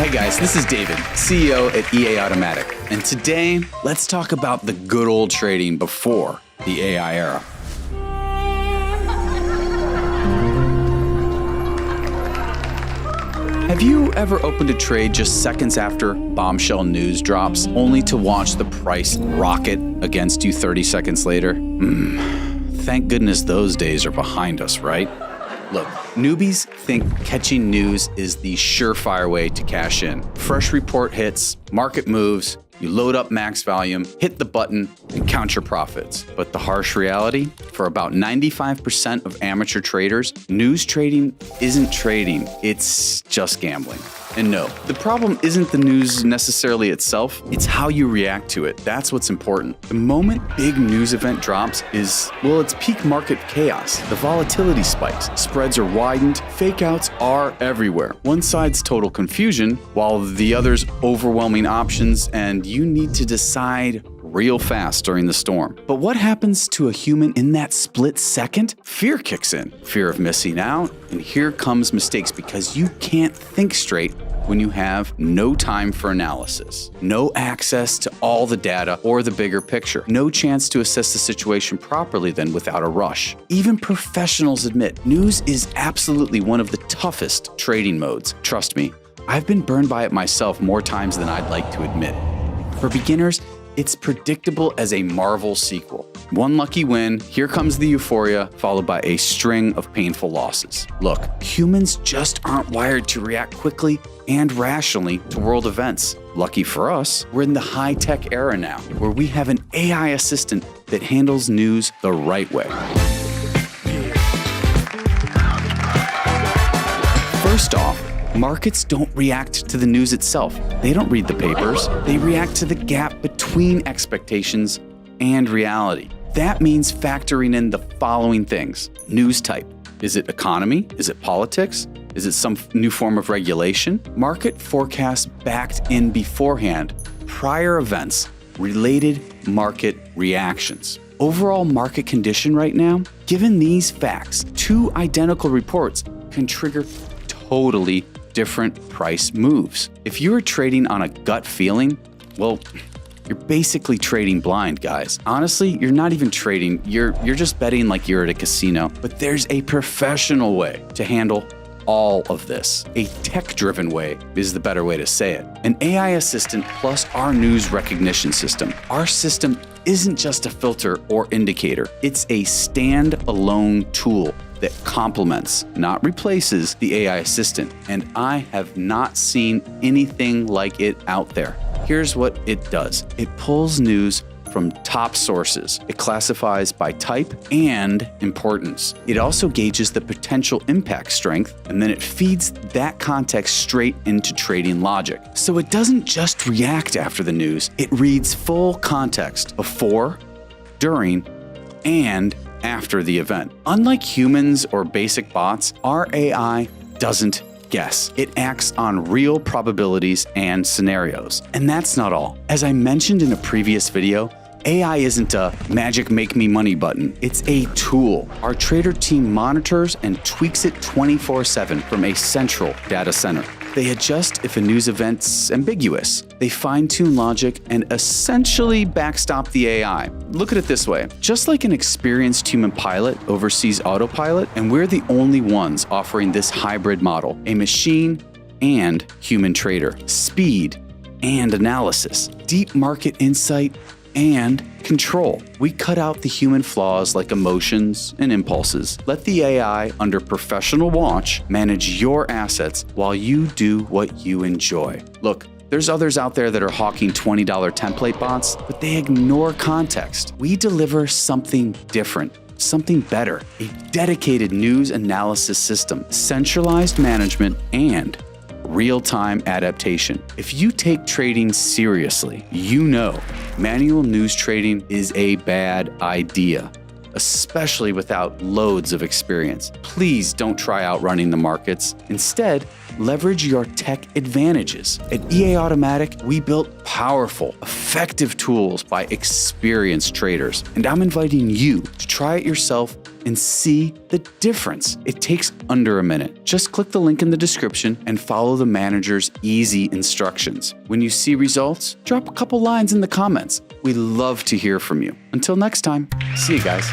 Hey guys, this is David, CEO at EA Automatic, and today let's talk about the good old trading before the AI era. Have you ever opened a trade just seconds after bombshell news drops, only to watch the price rocket against you 30 seconds later? Thank goodness those days are behind us, right? Look, newbies think catching news is the surefire way to cash in. Fresh report hits, market moves, you load up max volume, hit the button, and count your profits. But the harsh reality? For about 95% of amateur traders, news trading isn't trading, it's just gambling. And no, the problem isn't the news necessarily itself, it's how you react to it. That's what's important. The moment big news event drops it's peak market chaos. The volatility spikes, spreads are widened, fake outs are everywhere. One side's total confusion, while the other's overwhelming options, and you need to decide real fast during the storm. But what happens to a human in that split second? Fear kicks in. Fear of missing out, and here comes mistakes because you can't think straight when you have no time for analysis, no access to all the data or the bigger picture, no chance to assess the situation properly then without a rush. Even professionals admit news is absolutely one of the toughest trading modes. Trust me, I've been burned by it myself more times than I'd like to admit. For beginners, it's predictable as a Marvel sequel. One lucky win, here comes the euphoria, followed by a string of painful losses. Look, humans just aren't wired to react quickly and rationally to world events. Lucky for us, we're in the high-tech era now, where we have an AI assistant that handles news the right way. First off, markets don't react to the news itself. They don't read the papers. They react to the gap between expectations and reality. That means factoring in the following things. News type. Is it economy? Is it politics? Is it some new form of regulation? Market forecasts backed in beforehand. Prior events. Related market reactions. Overall market condition right now? Given these facts, two identical reports can trigger totally different price moves. If you're trading on a gut feeling, well, you're basically trading blind, guys. Honestly, you're not even trading, you're just betting like you're at a casino. But there's a professional way to handle all of this. A tech-driven way is the better way to say it. An AI assistant plus our news recognition system. Our system isn't just a filter or indicator. It's a stand-alone tool that complements, not replaces, the AI assistant. And I have not seen anything like it out there. Here's what it does. It pulls news from top sources. It classifies by type and importance. It also gauges the potential impact strength, and then it feeds that context straight into trading logic. So it doesn't just react after the news, it reads full context before, during, and after the event. Unlike humans or basic bots, our AI doesn't guess. It acts on real probabilities and scenarios. And that's not all. As I mentioned in a previous video, AI isn't a magic make me money button. It's a tool. Our trader team monitors and tweaks it 24/7 from a central data center. They adjust if a news event's ambiguous. They fine-tune logic and essentially backstop the AI. Look at it this way. Just like an experienced human pilot oversees autopilot, and we're the only ones offering this hybrid model, a machine and human trader, speed and analysis, deep market insight and control. We cut out the human flaws like emotions and impulses. Let the AI, under professional watch, manage your assets while you do what you enjoy. Look, there's others out there that are hawking $20 template bots, but they ignore context. We deliver something different. Something better, a dedicated news analysis system, centralized management, and real-time adaptation. If you take trading seriously, you know manual news trading is a bad idea. especially without loads of experience. Please don't try outrunning the markets. Instead, leverage your tech advantages. At EA Automatic, we built powerful, effective tools by experienced traders, and I'm inviting you to try it yourself and see the difference. It takes under a minute. Just click the link in the description and follow the manager's easy instructions. When you see results, drop a couple lines in the comments. We love to hear from you. Until next time, see you guys.